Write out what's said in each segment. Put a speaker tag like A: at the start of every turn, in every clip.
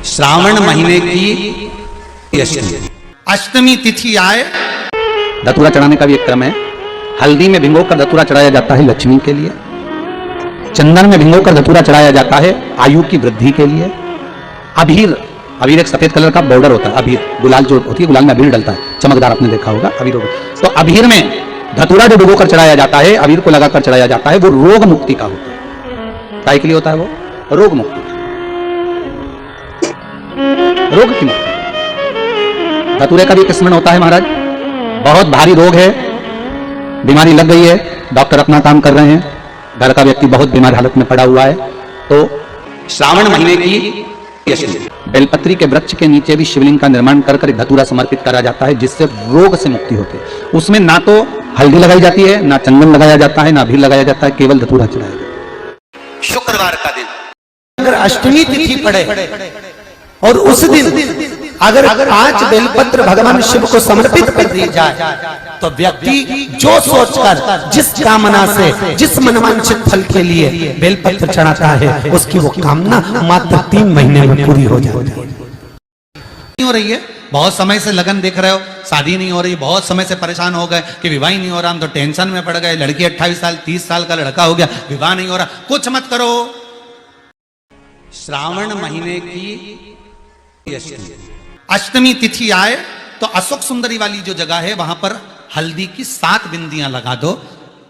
A: श्रावण महीने की अष्टमी तिथि आए,
B: धतूरा चढ़ाने का भी एक क्रम है। हल्दी में भिगोकर धतूरा चढ़ाया जाता है लक्ष्मी के लिए। चंदन में भिगोकर धतूरा चढ़ाया जाता है आयु की वृद्धि के लिए। अबीर, अबीर एक सफेद कलर का बॉर्डर होता है। अबीर गुलाल जो होती है, गुलाल में अबीर डलता है, चमकदार, आपने देखा होगा अबीर। तो अबीर में धतूरा जो भिगोकर चढ़ाया जाता है, अबीर को लगाकर चढ़ाया जाता है, वो रोग मुक्ति का होता है। काय के लिए होता है वो? रोग मुक्ति, रोग की मुक्ति। धतूरे का भी स्मरण होता है महाराज। बहुत भारी रोग है, बीमारी लग गई है, डॉक्टर अपना काम कर रहे हैं, घर का व्यक्ति बहुत बीमार हालत में पड़ा हुआ है, तो
A: श्रावण महीने की
B: बेलपत्री के वृक्ष के नीचे भी शिवलिंग का निर्माण कर एक धतूरा समर्पित करा जाता है, जिससे रोग से मुक्ति होती है। उसमें ना तो हल्दी लगाई जाती है, ना चंदन लगाया जाता है, ना अबीर लगाया जाता है, केवल धतूरा चढ़ाया जाता है।
A: शुक्रवार का दिन
C: अगर अष्टमी तिथि पड़े और उस दिन अगर 5 बेलपत्र भगवान शिव को समर्पित कर दी जाए, तो व्यक्ति जो सोचकर, जिस कामना से, जिस मनवांछित फल के लिए बेलपत्र चढ़ाता है, उसकी वो कामना मात्र 3 महीने में पूरी हो जाती है।
A: नहीं हो रही है, बहुत समय से लगन देख रहे हो, शादी नहीं हो रही, बहुत समय से परेशान हो गए कि विवाह ही नहीं हो रहा, हम तो टेंशन में पड़ गए। लड़की 28 साल 30 साल का लड़का हो गया, विवाह नहीं हो रहा, कुछ मत करो। श्रावण महीने की अष्टमी तिथि आए तो अशोक सुंदरी वाली जो जगह है, वहां पर हल्दी की 7 बिंदियां लगा दो।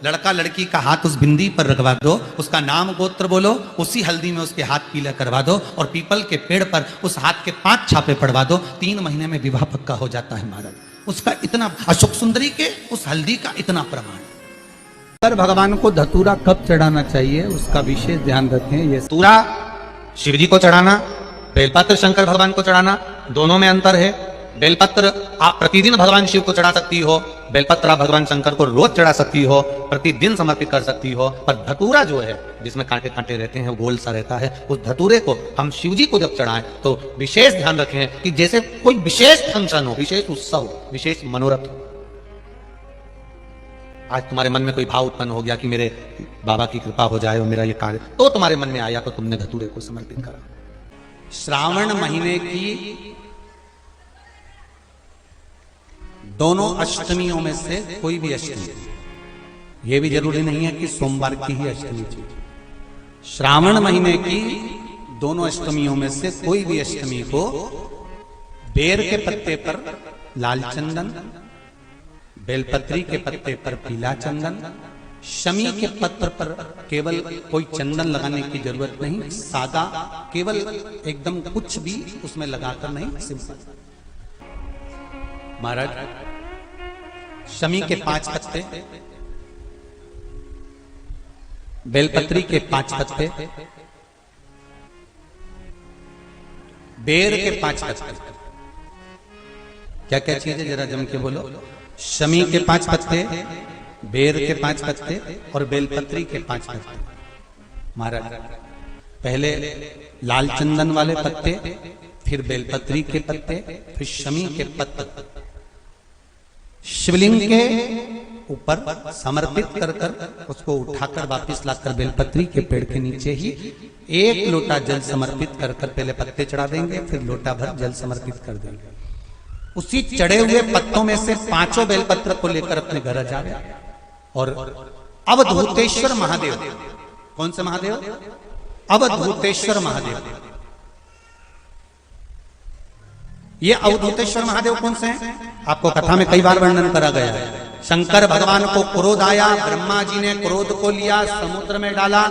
A: लड़का लड़की का हाथ उस बिंदी पर रखवा दो, उसका नाम गोत्र बोलो, उसी हल्दी में उसके हाथ पीला करवा दो, और पीपल के पेड़ पर उस हाथ के 5 छापे पड़वा दो। 3 महीने में विवाह पक्का हो जाता है महाराज। उसका इतना, अशोक सुंदरी के उस हल्दी का इतना प्रमाण।
D: पर भगवान को धतूरा कब चढ़ाना चाहिए, उसका विशेष ध्यान रखें। ये
A: धतूरा शिव जी को चढ़ाना, बेलपत्र शंकर भगवान को चढ़ाना, दोनों में अंतर है। बेलपत्र आप प्रतिदिन भगवान शिव को चढ़ा सकती हो, बेलपत्र आप भगवान शंकर को रोज चढ़ा सकती हो, प्रतिदिन समर्पित कर सकती हो। पर धतूरा जो है, जिसमें कांटे कांटे रहते हैं, गोल सा रहता है, उस धतूरे को हम शिव जी को जब चढ़ाएं तो विशेष ध्यान रखें कि जैसे कोई विशेष फंक्शन हो, विशेष उत्सव हो, विशेष मनोरथ हो। आज तुम्हारे मन में कोई भाव उत्पन्न हो गया कि मेरे बाबा की कृपा हो जाए और मेरा ये कार्य, तो तुम्हारे मन में आया तो तुमने धतूरे को समर्पित करा। श्रावण महीने की दोनों अष्टमियों में से कोई भी अष्टमी, यह भी जरूरी नहीं है कि सोमवार की ही अष्टमी थी। श्रावण महीने की दोनों अष्टमियों में से कोई भी अष्टमी को बेर के पत्ते पर लाल चंदन, बेलपत्री के पत्ते पर पीला चंदन, शमी के पत्र पर केवल कोई चंदन लगाने की जरूरत नहीं, सादा, केवल एकदम कुछ भी उसमें लगाकर नहीं, सिंपल। महाराज शमी के 5 पत्ते, बेलपत्री के 5 पत्ते, बेर के 5 पत्ते, क्या क्या चीज है जरा जम के बोलो। शमी के 5 पत्ते, बेर के 5 पत्ते और बेलपत्री के 5 पत्ते। महाराज पहले लाल चंदन वाले पत्ते, फिर बेलपत्री के पत्ते, फिर शमी के पत्ते शिवलिंग के ऊपर समर्पित कर कर उसको उठाकर वापिस लाकर बेलपत्री के पेड़ के नीचे ही 1 लोटा जल समर्पित कर कर पहले पत्ते चढ़ा देंगे, फिर लोटा भर जल समर्पित कर देंगे। उसी चढ़े हुए पत्तों में से 5 बेलपत्र को लेकर अपने घर जावे और अवधूतेश्वर महादेव, कौन से महादेव? अवधूतेश्वर महादेव। ये अवधूतेश्वर महादेव कौन से हैं? आपको कथा में कई बार वर्णन करा गया है। शंकर भगवान को क्रोध आया, ब्रह्मा जी ने क्रोध को लिया, समुद्र में डाला।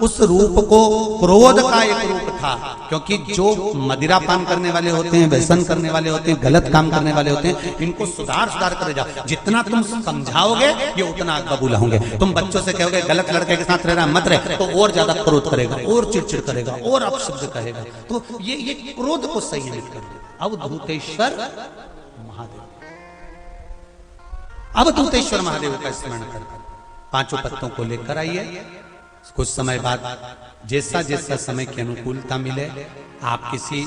A: उस रूप को क्रोध का एक रूप था, क्योंकि जो मदिरा पान करने वाले होते हैं, व्यसन करने वाले होते हैं, गलत काम करने वाले होते हैं, इनको सुधार कर जाओ। जितना तुम समझाओगे ये उतना आग बबूला होंगे। तुम बच्चों से कहोगे गलत लड़के के साथ रहना मत रहे, तो और ज्यादा क्रोध करेगा, और चिड़चिड़ करेगा, और अपशब्द कहेगा। तो ये क्रोध को संयमित कर दे। अवधूतेश्वर महादेव, अवधूतेश्वर महादेव का स्मरण कर 5 पत्तों को लेकर आइए। कुछ समय बाद जैसा जैसा समय की अनुकूलता मिले, आप किसी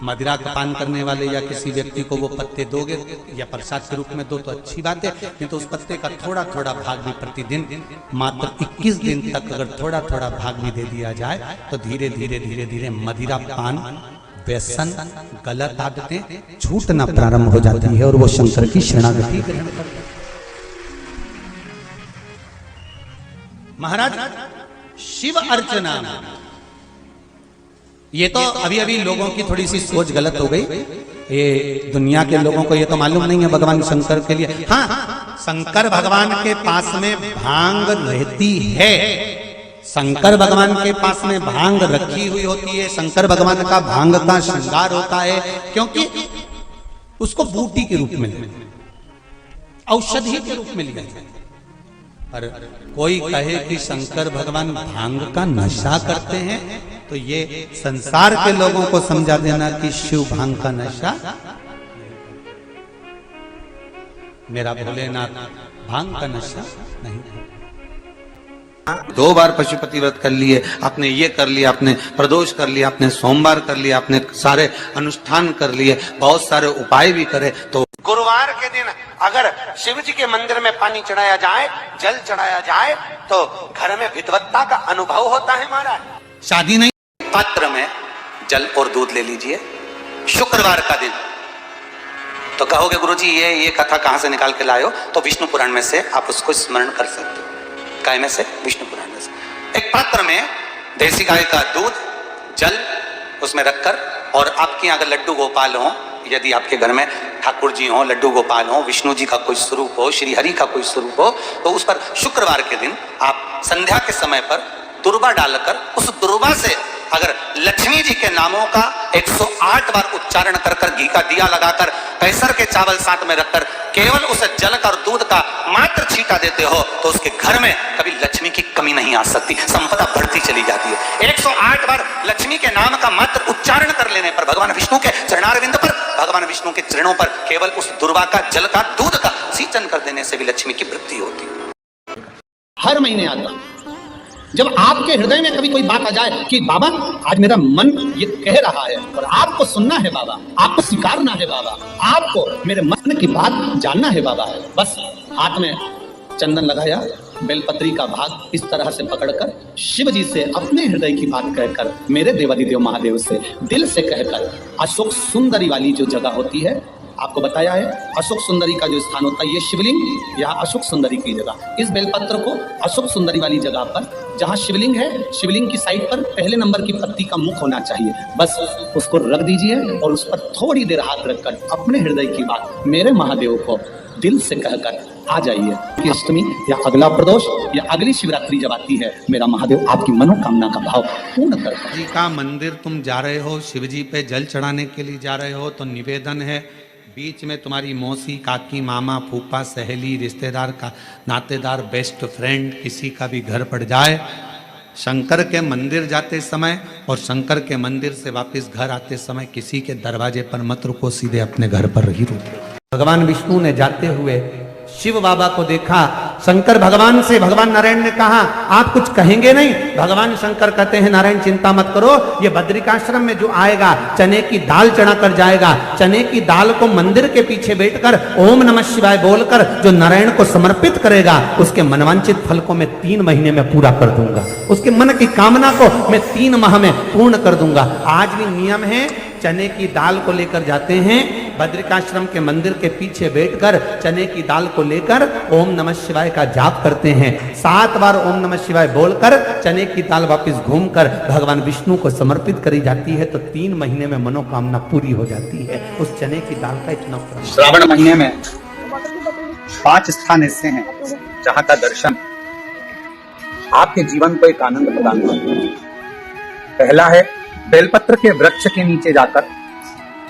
A: मदिरा का पान करने वाले या किसी व्यक्ति को वो पत्ते दोगे या प्रसाद के रूप में दो तो अच्छी बात है, नहीं तो उस पत्ते का थोड़ा थोड़ा भाग भी प्रतिदिन मात्र 21 दिन तक अगर थोड़ा थोड़ा भाग भी दे दिया जाए तो धीरे धीरे धीरे धीरे मदिरा पान व्यसन, गलत आदतें छूटना प्रारंभ हो जाती है और वो शंकर की शरणागति ग्रहण करते हैं। महाराज शिव अर्चना, ये तो अभी अभी लोगों की थोड़ी सी सोच गलत हो गई। ये दुनिया के लोगों को ये तो मालूम नहीं है भगवान शंकर के लिए, हाँ शंकर भगवान के पास में भांग रहती है, शंकर भगवान के पास में भांग रखी हुई होती है, शंकर भगवान का भांग का श्रृंगार होता है, क्योंकि उसको बूटी के रूप में, औषधि के रूप में लिया जाता है। पर कोई कहे कि शंकर भगवान भांग का नशा करते हैं, तो ये संसार के लोगों को समझा देना कि शिव भांग का नशा, मेरा भोलेनाथ भांग का नशा नहीं।
B: 2 बार पशुपति व्रत कर लिए, आपने ये कर लिया, आपने प्रदोष कर लिया, आपने सोमवार कर लिया, आपने सारे अनुष्ठान कर लिए, बहुत सारे उपाय भी करे, तो
C: गुरुवार के दिन अगर शिव जी के मंदिर में पानी चढ़ाया जाए, जल चढ़ाया जाए, तो घर में विद्वत्ता का अनुभव होता है महाराज।
A: शादी नहीं,
B: पात्र में जल और दूध ले लीजिए शुक्रवार का दिन। तो कहोगे गुरुजी ये कथा कहां से निकाल के लाए हो? तो विष्णु पुराण में से आप उसको स्मरण कर सकते हो। काय में से? विष्णु पुराण में से। एक पात्र में देसी गाय का दूध, जल उसमें रखकर, और आपके यहाँ अगर लड्डू गोपाल हो, यदि आपके घर में ठाकुर जी हो, लड्डू गोपाल हो, विष्णु जी का कोई स्वरूप हो, श्री हरि का कोई स्वरूप हो, तो उस पर शुक्रवार के दिन आप संध्या के समय पर दुर्वा डालकर, उस दुर्वा से अगर लक्ष्मी जी के नामों का 108 बार उच्चारण कर कर, घी का दिया लगाकर, कैसर के चावल साथ में रखकर, केवल उस जल का और दूध का मात्र छींटा देते हो, तो उसके घर में कभी लक्ष्मी की कमी नहीं आ सकती, संपदा बढ़ती चली जाती है। 108 बार लक्ष्मी के नाम का मात्र उच्चारण कर लेने पर, भगवान विष्णु के चरणारविंद पर, भगवान विष्णु के चरणों पर केवल उस दुर्वा का जल का दूध का सिंचन कर देने से भी लक्ष्मी की वृद्धि होती है।
C: हर महीने आता, जब आपके हृदय में कभी कोई बात आ जाए कि बाबा आज मेरा मन ये कह रहा है और आपको सुनना है बाबा, आपको स्वीकारना है बाबा, आपको मेरे मन की बात जानना है बाबा, बस हाथ में चंदन लगाया, बेलपत्री का भाग इस तरह से पकड़कर शिव जी से अपने हृदय की बात कहकर, मेरे देवादिदेव महादेव से दिल से कहकर, अशोक सुंदरी वाली जो जगह होती है, आपको बताया है अशोक सुंदरी का जो स्थान होता है, ये शिवलिंग, यहाँ अशोक सुंदरी की जगह, इस बेलपत्र को अशोक सुंदरी वाली जगह पर जहाँ शिवलिंग है, शिवलिंग की साइड पर पहले नंबर की पत्ती का मुख होना चाहिए, बस उसको रख दीजिए और उस पर थोड़ी देर हाथ रखकर अपने हृदय की बात मेरे महादेव को दिल से कहकर आ जाइए कि अष्टमी या अगला प्रदोष या अगली शिवरात्रि जब आती है, मेरा महादेव आपकी मनोकामना का भाव पूर्ण करता
A: जी का मंदिर तुम जा रहे हो, शिव जी पे जल चढ़ाने के लिए जा रहे हो, तो निवेदन है बीच में तुम्हारी मौसी, काकी, मामा, फूफा, सहेली, रिश्तेदार का नातेदार, बेस्ट फ्रेंड किसी का भी घर पड़ जाए, शंकर के मंदिर जाते समय और शंकर के मंदिर से वापस घर आते समय किसी के दरवाजे पर मत रुको, सीधे अपने घर पर ही रुको।
C: भगवान विष्णु ने जाते हुए शिव बाबा को देखा, शंकर भगवान से, भगवान नारायण ने कहा आप कुछ कहेंगे नहीं? भगवान शंकर कहते हैं नारायण चिंता मत करो, ये बद्रिकाश्रम में जो आएगा चने की दाल चढ़ा कर जाएगा, चने की दाल को मंदिर के पीछे बैठकर ओम नमः शिवाय बोलकर जो नारायण को समर्पित करेगा, उसके मनवांचित फल को मैं 3 महीने में पूरा कर दूंगा, उसके मन की कामना को मैं 3 माह में पूर्ण कर दूंगा। आज भी नियम है, चने की दाल को लेकर जाते हैं, बद्रिकाश्रम के मंदिर के पीछे बैठकर चने की दाल को लेकर ओम नमः शिवाय का जाप करते हैं, 7 बार ओम नमः शिवाय बोलकर चने की दाल वापस घूमकर भगवान विष्णु को समर्पित करी जाती है, तो 3 महीने में मनोकामना पूरी हो जाती है। उस चने की दाल का इतना
B: श्रावण महीने में 5 स्थान ऐसे हैं जहां का दर्शन आपके जीवन को एक आनंद प्रदान करता है। पहला है बेलपत्र के वृक्ष के नीचे जाकर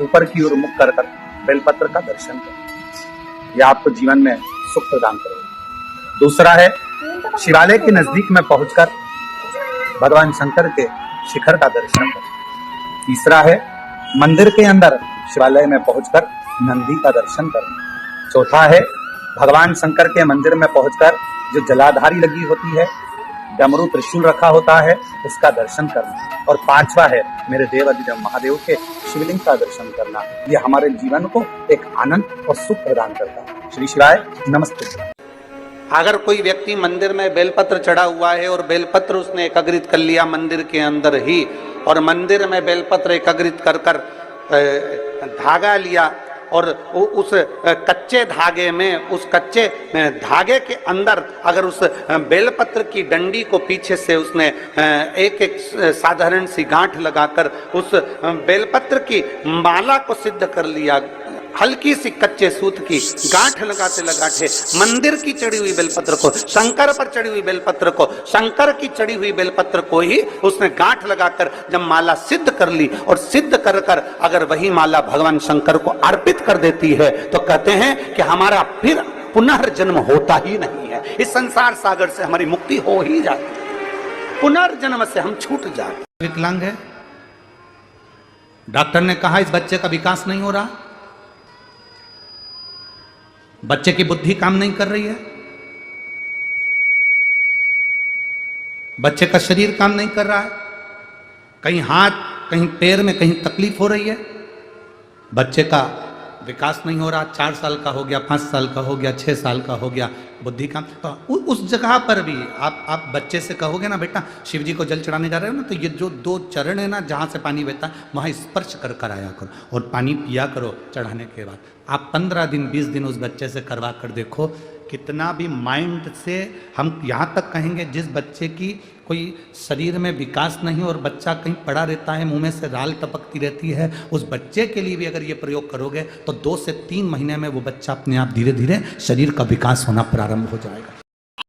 B: ऊपर की ओर मुख कर बेलपत्र का दर्शन करें, यह आपको जीवन में सुख प्रदान करेगा। दूसरा है शिवालय के नजदीक में पहुंचकर भगवान शंकर के शिखर का दर्शन करें। तीसरा है मंदिर के अंदर शिवालय में पहुंचकर नंदी का दर्शन करें। चौथा है भगवान शंकर के मंदिर में पहुंचकर जो जलाधारी लगी होती है, डमरू त्रिशूल रखा होता है, उसका दर्शन करना। और 5वां है मेरे देवादिदेव महादेव के शिवलिंग का दर्शन करना। ये हमारे जीवन को एक आनंद और सुख प्रदान करता है। श्री शिवाय नमस्ते।
A: अगर कोई व्यक्ति मंदिर में बेलपत्र चढ़ा हुआ है और बेलपत्र उसने एकत्रित कर लिया मंदिर के अंदर ही, और मंदिर में बेलपत्र एकत्रित कर कर धागा लिया और उस कच्चे धागे में, उस कच्चे धागे के अंदर अगर उस बेलपत्र की डंडी को पीछे से उसने एक एक साधारण सी गांठ लगाकर उस बेलपत्र की माला को सिद्ध कर लिया। हल्की सी कच्चे सूत की गांठ लगाते लगाते मंदिर की चढ़ी हुई बेलपत्र को, शंकर पर चढ़ी हुई बेलपत्र को, शंकर की चढ़ी हुई बेलपत्र को ही उसने गांठ लगाकर जब माला सिद्ध कर ली और सिद्ध कर कर अगर वही माला भगवान शंकर को अर्पित कर देती है तो कहते हैं कि हमारा फिर पुनर्जन्म होता ही नहीं है, इस संसार सागर से हमारी मुक्ति हो ही जाती है, पुनर्जन्म से हम छूट जाते।
D: विकलांग है, डॉक्टर ने कहा इस बच्चे का विकास नहीं हो रहा, बच्चे की बुद्धि काम नहीं कर रही है, बच्चे का शरीर काम नहीं कर रहा है, कहीं हाथ कहीं पैर में कहीं तकलीफ हो रही है, बच्चे का विकास नहीं हो रहा, 4 साल का हो गया, 5 साल का हो गया, 6 साल का हो गया, बुद्धि काम। तो उस जगह पर भी आप बच्चे से कहोगे ना बेटा शिव जी को जल चढ़ाने जा रहे हो ना, तो ये जो 2 चरण है ना जहाँ से पानी बहता है वहाँ स्पर्श कर कर आया करो और पानी पिया करो चढ़ाने के बाद। आप 15 दिन 20 दिन उस बच्चे से करवा कर देखो, कितना भी माइंड से हम यहाँ तक कहेंगे जिस बच्चे की कोई शरीर में विकास नहीं और बच्चा कहीं पड़ा रहता है, मुंह में से राल टपकती रहती है, उस बच्चे के लिए भी अगर ये प्रयोग करोगे तो 2 से 3 महीने में वो बच्चा अपने आप धीरे धीरे शरीर का विकास होना प्रारंभ हो जाएगा।